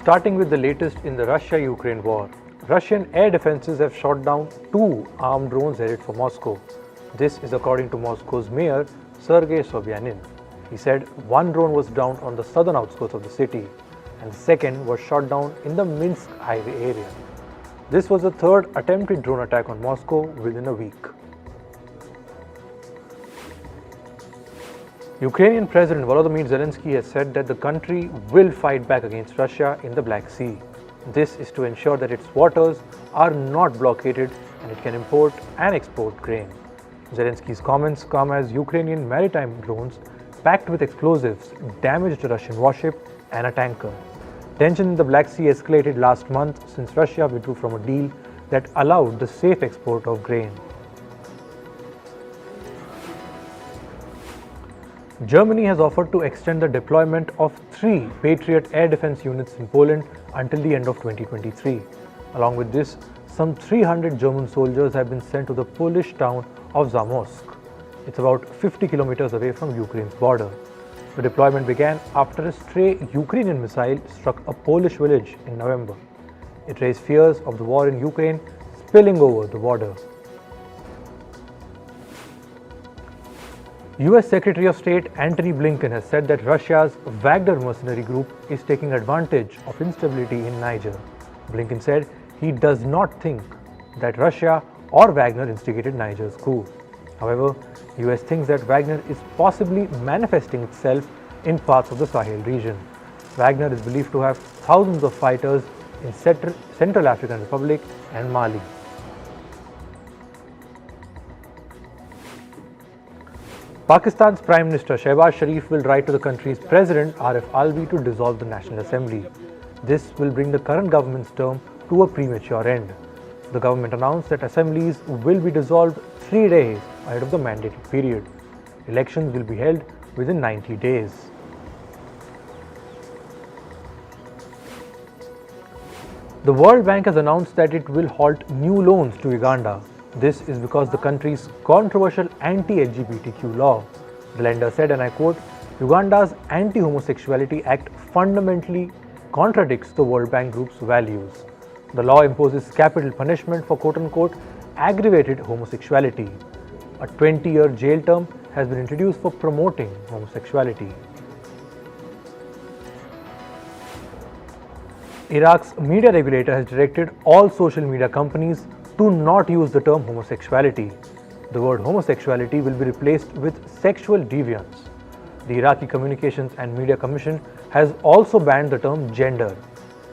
Starting with the latest in the Russia-Ukraine war, Russian air defenses have shot down 2 armed drones headed for Moscow. This is according to Moscow's mayor, Sergei Sobyanin. He said one drone was downed on the southern outskirts of the city and the second was shot down in the Minsk highway area. This was the third attempted drone attack on Moscow within a week. Ukrainian President Volodymyr Zelensky has said that the country will fight back against Russia in the Black Sea. This is to ensure that its waters are not blockaded and it can import and export grain. Zelensky's comments come as Ukrainian maritime drones packed with explosives damaged a Russian warship and a tanker. Tension in the Black Sea escalated last month since Russia withdrew from a deal that allowed the safe export of grain. Germany has offered to extend the deployment of 3 Patriot air defense units in Poland until the end of 2023. Along with this, some 300 German soldiers have been sent to the Polish town of Zamość. It's about 50 kilometers away from Ukraine's border. The deployment began after a stray Ukrainian missile struck a Polish village in November. It raised fears of the war in Ukraine spilling over the border. US Secretary of State Antony Blinken has said that Russia's Wagner mercenary group is taking advantage of instability in Niger. Blinken said he does not think that Russia or Wagner instigated Niger's coup. However, US thinks that Wagner is possibly manifesting itself in parts of the Sahel region. Wagner is believed to have thousands of fighters in Central African Republic and Mali. Pakistan's Prime Minister Shehbaz Sharif will write to the country's President Arif Alvi to dissolve the National Assembly. This will bring the current government's term to a premature end. The government announced that assemblies will be dissolved 3 days ahead of the mandated period. Elections will be held within 90 days. The World Bank has announced that it will halt new loans to Uganda. This is because the country's controversial anti-LGBTQ law. The lender said, and I quote, Uganda's Anti-Homosexuality Act fundamentally contradicts the World Bank Group's values. The law imposes capital punishment for quote-unquote aggravated homosexuality. A 20-year jail term has been introduced for promoting homosexuality. Iraq's media regulator has directed all social media companies to not use the term homosexuality. The word homosexuality will be replaced with sexual deviance. The Iraqi Communications and Media Commission has also banned the term gender.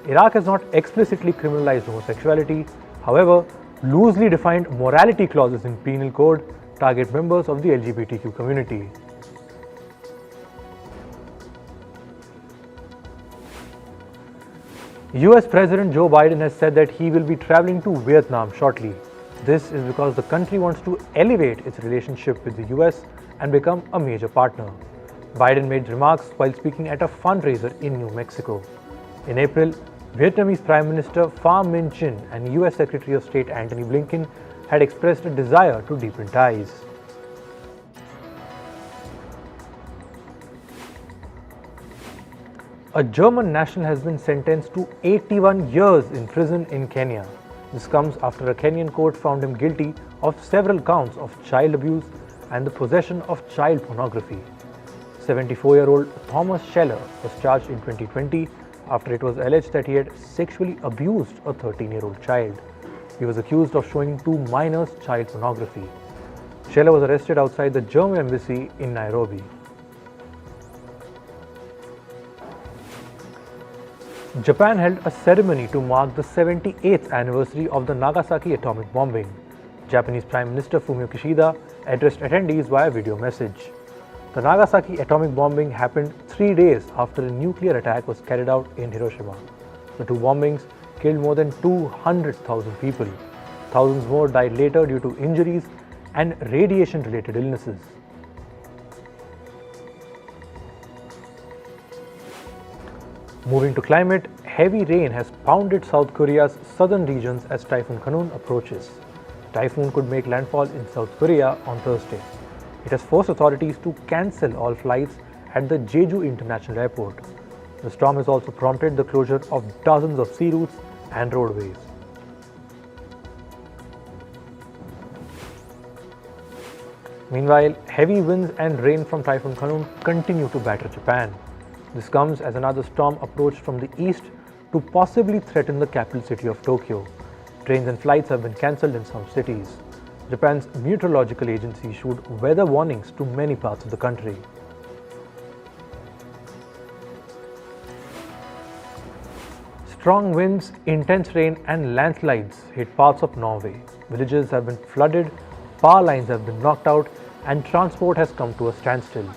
Iraq has not explicitly criminalized homosexuality. However, loosely defined morality clauses in penal code target members of the LGBTQ community. US President Joe Biden has said that he will be traveling to Vietnam shortly. This is because the country wants to elevate its relationship with the US and become a major partner. Biden made remarks while speaking at a fundraiser in New Mexico. In April, Vietnamese Prime Minister Pham Minh Chinh and US Secretary of State Antony Blinken had expressed a desire to deepen ties. A German national has been sentenced to 81 years in prison in Kenya. This comes after a Kenyan court found him guilty of several counts of child abuse and the possession of child pornography. 74-year-old Thomas Scheller was charged in 2020 after it was alleged that he had sexually abused a 13-year-old child. He was accused of showing 2 minors child pornography. Scheller was arrested outside the German embassy in Nairobi. Japan held a ceremony to mark the 78th anniversary of the Nagasaki atomic bombing. Japanese Prime Minister Fumio Kishida addressed attendees via video message. The Nagasaki atomic bombing happened 3 days after a nuclear attack was carried out in Hiroshima. The 2 bombings killed more than 200,000 people. Thousands more died later due to injuries and radiation-related illnesses. Moving to climate, heavy rain has pounded South Korea's southern regions as Typhoon Khanun approaches. Typhoon could make landfall in South Korea on Thursday. It has forced authorities to cancel all flights at the Jeju International Airport. The storm has also prompted the closure of dozens of sea routes and roadways. Meanwhile, heavy winds and rain from Typhoon Khanun continue to batter Japan. This comes as another storm approached from the east to possibly threaten the capital city of Tokyo. Trains and flights have been cancelled in some cities. Japan's meteorological agency issued weather warnings to many parts of the country. Strong winds, intense rain and landslides hit parts of Norway. Villages have been flooded, power lines have been knocked out and transport has come to a standstill.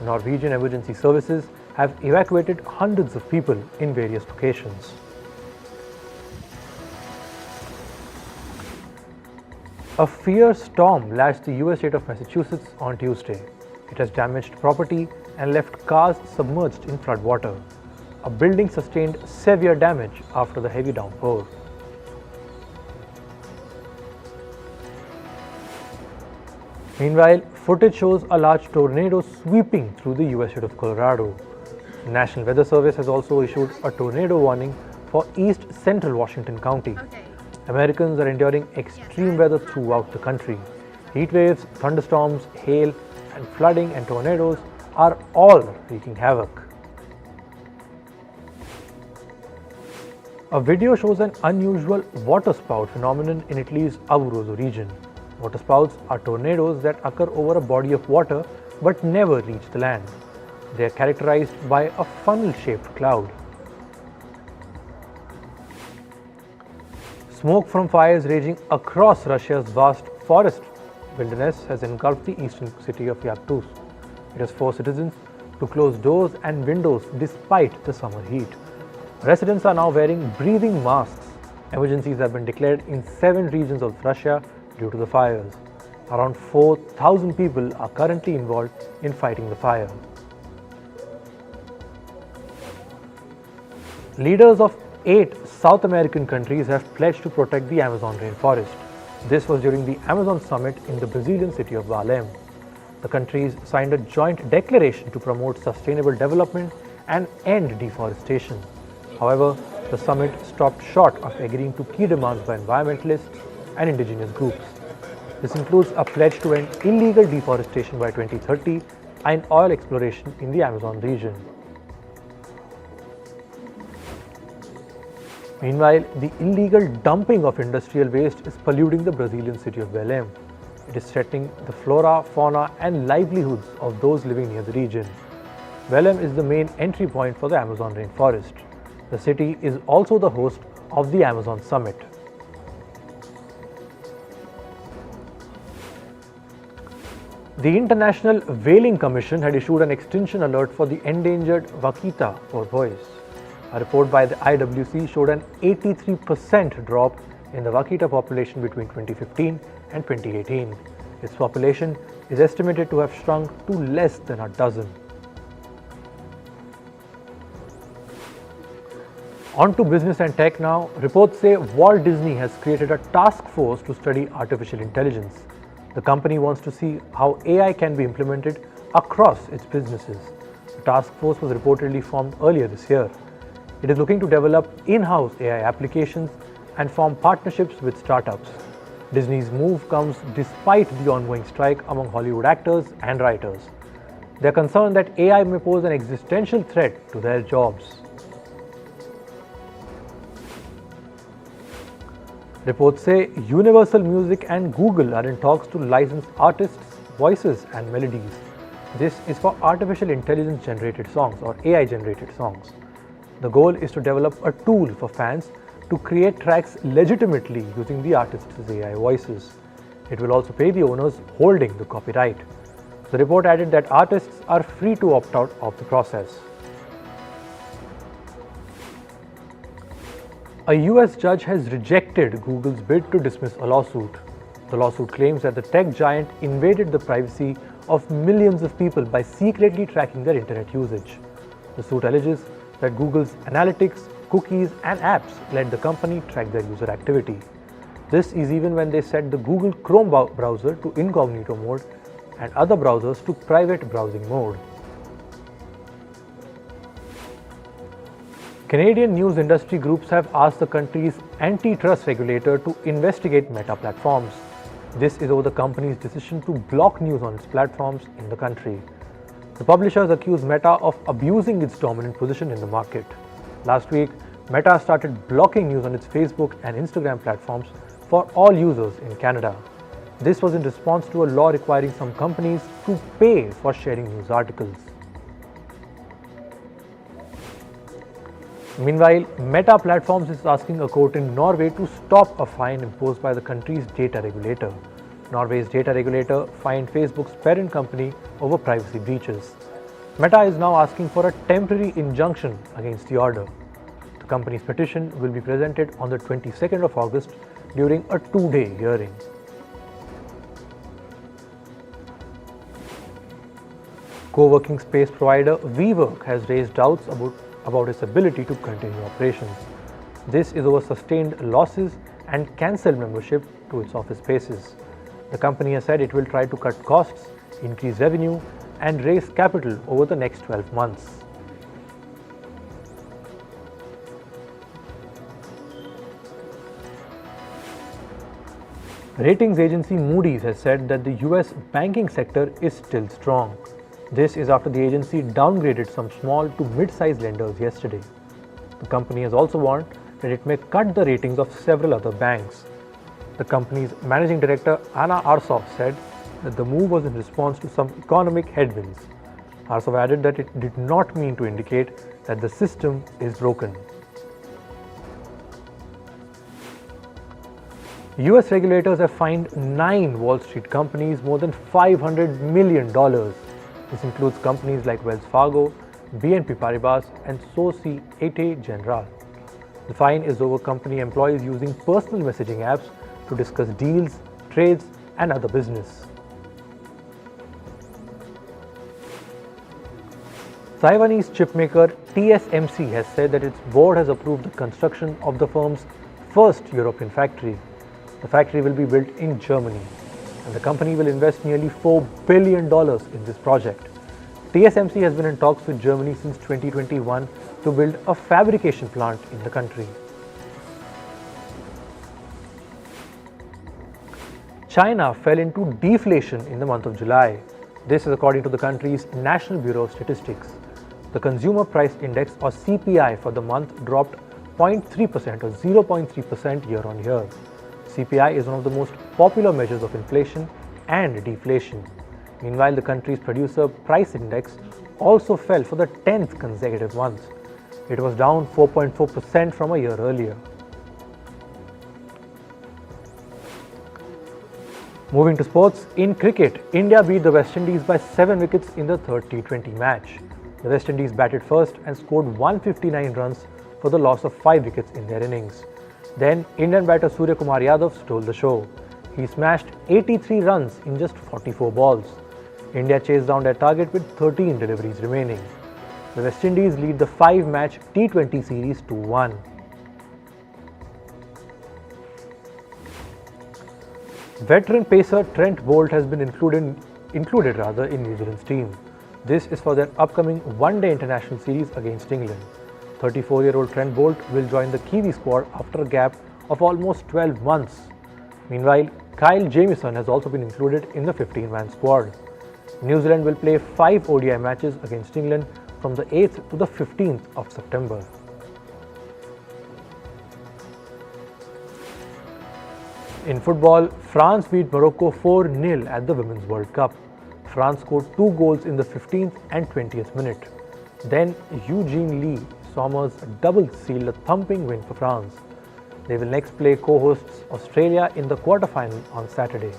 Norwegian emergency services have evacuated hundreds of people in various locations. A fierce storm lashed the US state of Massachusetts on Tuesday. It has damaged property and left cars submerged in floodwater. A building sustained severe damage after the heavy downpour. Meanwhile, footage shows a large tornado sweeping through the US state of Colorado. The National Weather Service has also issued a tornado warning for East Central Washington County. Americans are enduring extreme weather throughout the country. Heat waves, thunderstorms, hail, and flooding and tornadoes are all wreaking havoc. A video shows an unusual water spout phenomenon in Italy's Abruzzo region. Water spouts are tornadoes that occur over a body of water but never reach the land. They are characterized by a funnel-shaped cloud. Smoke from fires raging across Russia's vast forest wilderness has engulfed the eastern city of Yakutsk. It has forced citizens to close doors and windows despite the summer heat. Residents are now wearing breathing masks. Emergencies have been declared in 7 regions of Russia due to the fires. Around 4,000 people are currently involved in fighting the fire. Leaders of 8 South American countries have pledged to protect the Amazon rainforest. This was during the Amazon summit in the Brazilian city of Belém. The countries signed a joint declaration to promote sustainable development and end deforestation. However, the summit stopped short of agreeing to key demands by environmentalists and indigenous groups. This includes a pledge to end illegal deforestation by 2030 and oil exploration in the Amazon region. Meanwhile, the illegal dumping of industrial waste is polluting the Brazilian city of Belém. It is threatening the flora, fauna and livelihoods of those living near the region. Belém is the main entry point for the Amazon rainforest. The city is also the host of the Amazon Summit. The International Whaling Commission had issued an extinction alert for the endangered vaquita porpoise. A report by the IWC showed an 83% drop in the vaquita population between 2015 and 2018. Its population is estimated to have shrunk to less than a dozen. On to business and tech now. Reports say Walt Disney has created a task force to study artificial intelligence. The company wants to see how AI can be implemented across its businesses. The task force was reportedly formed earlier this year. It is looking to develop in-house AI applications and form partnerships with startups. Disney's move comes despite the ongoing strike among Hollywood actors and writers. They are concerned that AI may pose an existential threat to their jobs. Reports say Universal Music and Google are in talks to license artists' voices and melodies. This is for artificial intelligence generated songs or AI generated songs. The goal is to develop a tool for fans to create tracks legitimately using the artist's AI voices. It will also pay the owners holding the copyright. The report added that artists are free to opt out of the process. A US judge has rejected Google's bid to dismiss a lawsuit. The lawsuit claims that the tech giant invaded the privacy of millions of people by secretly tracking their internet usage. The suit alleges that Google's analytics, cookies and apps let the company track their user activity. This is even when they set the Google Chrome browser to incognito mode and other browsers to private browsing mode. Canadian news industry groups have asked the country's antitrust regulator to investigate Meta platforms. This is over the company's decision to block news on its platforms in the country. The publishers accuse Meta of abusing its dominant position in the market. Last week, Meta started blocking news on its Facebook and Instagram platforms for all users in Canada. This was in response to a law requiring some companies to pay for sharing news articles. Meanwhile, Meta Platforms is asking a court in Norway to stop a fine imposed by the country's data regulator. Norway's data regulator fined Facebook's parent company over privacy breaches. Meta is now asking for a temporary injunction against the order. The company's petition will be presented on the 22nd of August during a two-day hearing. Co-working space provider WeWork has raised doubts about its ability to continue operations. This is over sustained losses and cancelled membership to its office spaces. The company has said it will try to cut costs, increase revenue, and raise capital over the next 12 months. Ratings agency Moody's has said that the US banking sector is still strong. This is after the agency downgraded some small to mid-sized lenders yesterday. The company has also warned that it may cut the ratings of several other banks. The company's managing director Anna Arsov said that the move was in response to some economic headwinds. Arsov added that it did not mean to indicate that the system is broken. US regulators have fined 9 Wall Street companies more than $500 million. This includes companies like Wells Fargo, BNP Paribas, and Societe Generale. The fine is over company employees using personal messaging apps to discuss deals, trades, and other business. Taiwanese chipmaker TSMC has said that its board has approved the construction of the firm's first European factory. The factory will be built in Germany, and the company will invest nearly $4 billion in this project. TSMC has been in talks with Germany since 2021 to build a fabrication plant in the country. China fell into deflation in the month of July. This is according to the country's National Bureau of Statistics. The Consumer Price Index or CPI for the month dropped 0.3% or 0.3% year on year. CPI is one of the most popular measures of inflation and deflation. Meanwhile, the country's producer price index also fell for the 10th consecutive month. It was down 4.4% from a year earlier. Moving to sports, in cricket, India beat the West Indies by 7 wickets in the third T20 match. The West Indies batted first and scored 159 runs for the loss of 5 wickets in their innings. Then, Indian batter Surya Kumar Yadav stole the show. He smashed 83 runs in just 44 balls. India chased down their target with 13 deliveries remaining. The West Indies lead the 5-match T20 series 2-1. Veteran pacer Trent Boult has been included in New Zealand's team. This is for their upcoming one-day international series against England. 34-year-old Trent Boult will join the Kiwi squad after a gap of almost 12 months. Meanwhile, Kyle Jamieson has also been included in the 15-man squad. New Zealand will play 5 ODI matches against England from the 8th to the 15th of September. In football, France beat Morocco 4-0 at the Women's World Cup. France scored 2 goals in the 15th and 20th minute. Then Eugene Lee Sommer's double sealed a thumping win for France. They will next play co-hosts Australia in the quarter-final on Saturday.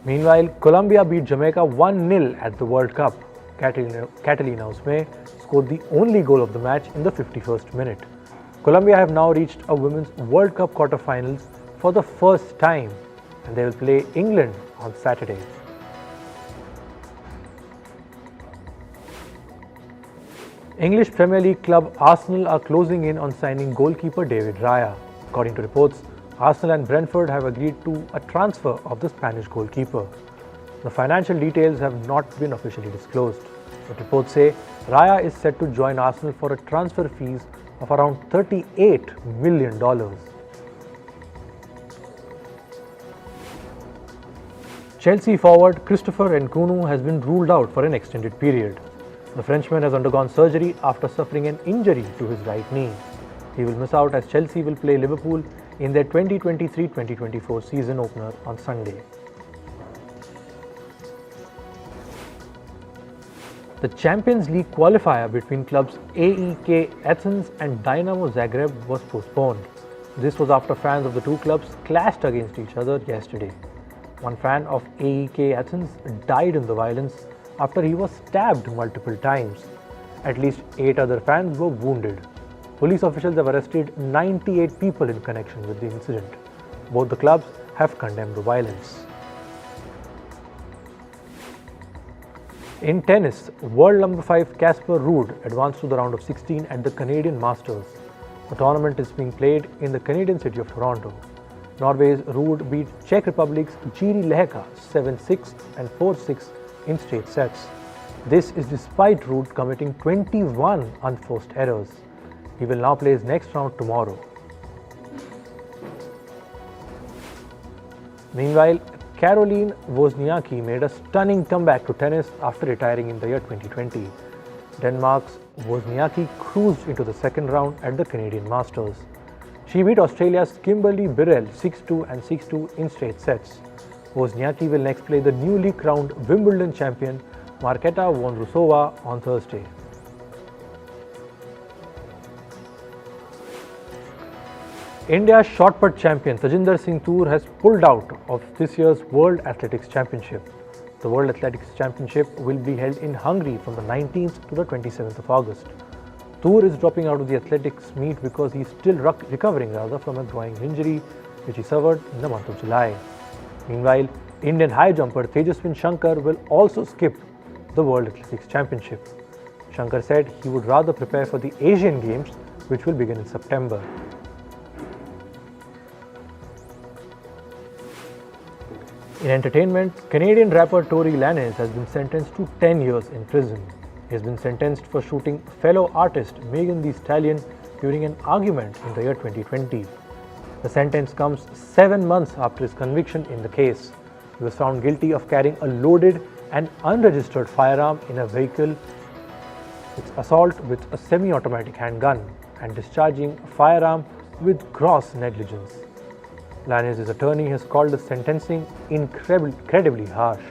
Meanwhile, Colombia beat Jamaica 1-0 at the World Cup. Catalina Usme scored the only goal of the match in the 51st minute. Colombia have now reached a Women's World Cup quarter-finals for the first time, and they will play England on Saturday. English Premier League club Arsenal are closing in on signing goalkeeper David Raya. According to reports, Arsenal and Brentford have agreed to a transfer of the Spanish goalkeeper. The financial details have not been officially disclosed. But reports say Raya is set to join Arsenal for a transfer fees of around $38 million. Chelsea forward Christopher Nkunu has been ruled out for an extended period. The Frenchman has undergone surgery after suffering an injury to his right knee. He will miss out as Chelsea will play Liverpool in their 2023-2024 season opener on Sunday. The Champions League qualifier between clubs AEK Athens and Dynamo Zagreb was postponed. This was after fans of the two clubs clashed against each other yesterday. One fan of AEK Athens died in the violence after he was stabbed multiple times. At least 8 other fans were wounded. Police officials have arrested 98 people in connection with the incident. Both the clubs have condemned the violence. In tennis, world number 5 Casper Ruud advanced to the round of 16 at the Canadian Masters. The tournament is being played in the Canadian city of Toronto. Norway's Ruud beat Czech Republic's Jiri Lehka 7-6 and 4-6 in straight sets. This is despite Ruud committing 21 unforced errors. He will now play his next round tomorrow. Meanwhile, Caroline Wozniacki made a stunning comeback to tennis after retiring in the year 2020. Denmark's Wozniacki cruised into the second round at the Canadian Masters. She beat Australia's Kimberly Birrell 6-2 and 6-2 in straight sets. Wozniacki will next play the newly crowned Wimbledon champion Marketa Vondrousova on Thursday. India's shot put champion Tajinder Singh Toor has pulled out of this year's World Athletics Championship. The World Athletics Championship will be held in Hungary from the 19th to the 27th of August. Toor is dropping out of the athletics meet because he is still recovering from a groin injury which he suffered in the month of July. Meanwhile, Indian high jumper Tejaswin Shankar will also skip the World Athletics Championship. Shankar said he would rather prepare for the Asian Games, which will begin in September. In entertainment, Canadian rapper Tory Lanez has been sentenced to 10 years in prison. He has been sentenced for shooting fellow artist Megan Thee Stallion during an argument in the year 2020. The sentence comes 7 months after his conviction in the case. He was found guilty of carrying a loaded and unregistered firearm in a vehicle, with assault with a semi-automatic handgun, and discharging a firearm with gross negligence. Lanez's attorney has called the sentencing incredibly harsh.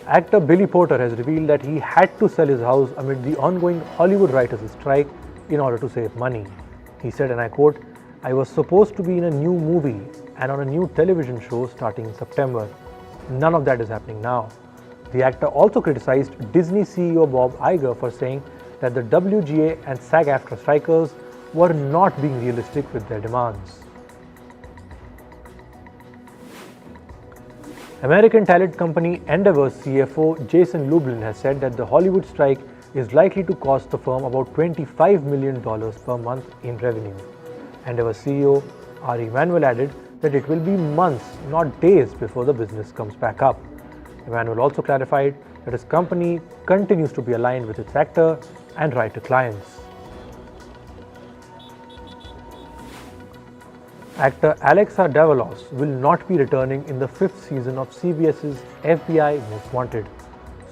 Actor Billy Porter has revealed that he had to sell his house amid the ongoing Hollywood writers' strike in order to save money. He said, and I quote, "I was supposed to be in a new movie and on a new television show starting in September. None of that is happening now." The actor also criticized Disney CEO Bob Iger for saying that the WGA and SAG-AFTRA strikers were not being realistic with their demands. American talent company Endeavor's CFO Jason Lublin has said that the Hollywood strike is likely to cost the firm about $25 million per month in revenue. Endeavor CEO Ari Emanuel added that it will be months, not days, before the business comes back up. Emanuel also clarified that his company continues to be aligned with its actor and writer clients. Actor Alexa Davalos will not be returning in the 5th season of CBS's FBI Most Wanted.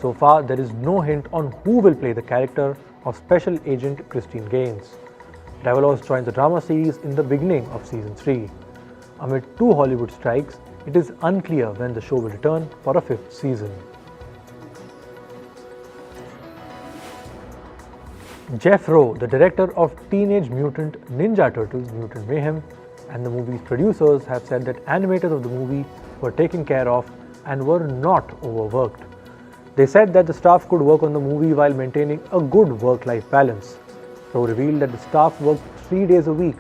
So far, there is no hint on who will play the character of Special Agent Christine Gaines. Davalos joined the drama series in the beginning of Season 3. Amid 2 Hollywood strikes, it is unclear when the show will return for a 5th season. Jeff Rowe, the director of Teenage Mutant Ninja Turtles Mutant Mayhem, and the movie's producers have said that animators of the movie were taken care of and were not overworked. They said that the staff could work on the movie while maintaining a good work-life balance. Rowe revealed that the staff worked 3 days a week,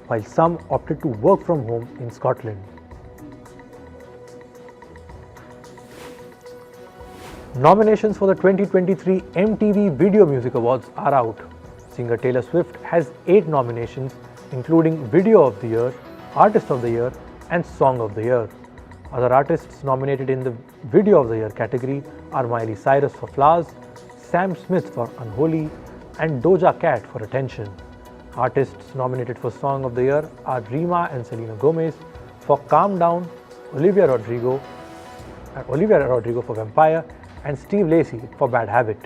while some opted to work from home in Scotland. Nominations for the 2023 MTV Video Music Awards are out. Singer Taylor Swift has 8 nominations, including Video of the Year, Artist of the Year, and Song of the Year. Other artists nominated in the Video of the Year category are Miley Cyrus for Flowers, Sam Smith for Unholy, and Doja Cat for Attention. Artists nominated for Song of the Year are Rima and Selena Gomez for Calm Down, Olivia Rodrigo for Vampire, and Steve Lacy for Bad Habit.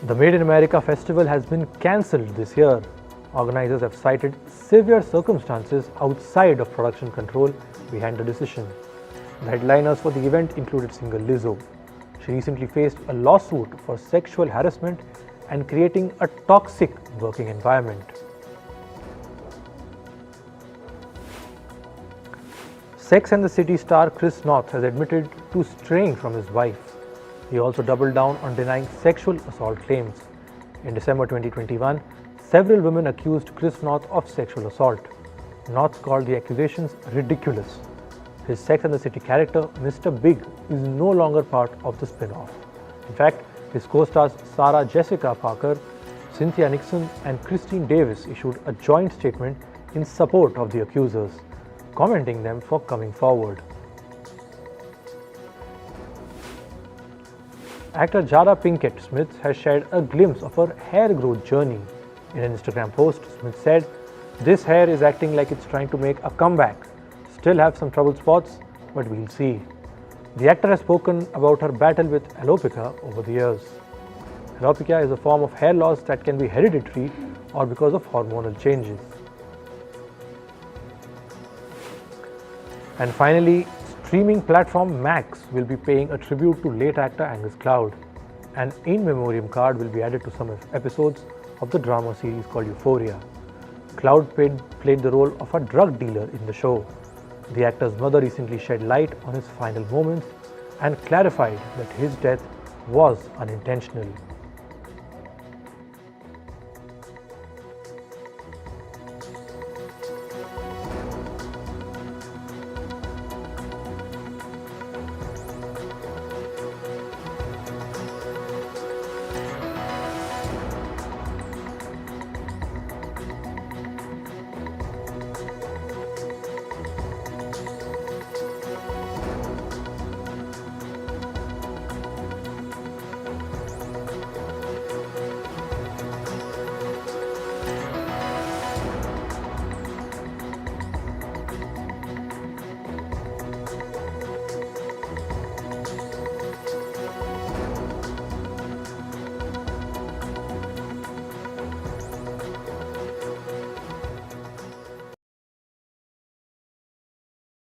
The Made in America festival has been cancelled this year. Organizers have cited severe circumstances outside of production control behind the decision. The headliners for the event included singer Lizzo. She recently faced a lawsuit for sexual harassment and creating a toxic working environment. Sex and the City star Chris North has admitted to straying from his wife. He also doubled down on denying sexual assault claims. In December 2021, several women accused Chris North of sexual assault. North called the accusations ridiculous. His Sex and the City character, Mr. Big, is no longer part of the spin-off. In fact, his co-stars Sarah Jessica Parker, Cynthia Nixon, and Christine Davis issued a joint statement in support of the accusers, commending them for coming forward. Actor Jada Pinkett Smith has shared a glimpse of her hair growth journey. In an Instagram post, Smith said, "This hair is acting like it's trying to make a comeback. Still have some trouble spots, but we'll see." The actor has spoken about her battle with alopecia over the years. Alopecia is a form of hair loss that can be hereditary or because of hormonal changes. And finally, streaming platform Max will be paying a tribute to late actor Angus Cloud. An in memoriam card will be added to some episodes of the drama series called Euphoria. Cloud played the role of a drug dealer in the show. The actor's mother recently shed light on his final moments and clarified that his death was unintentional.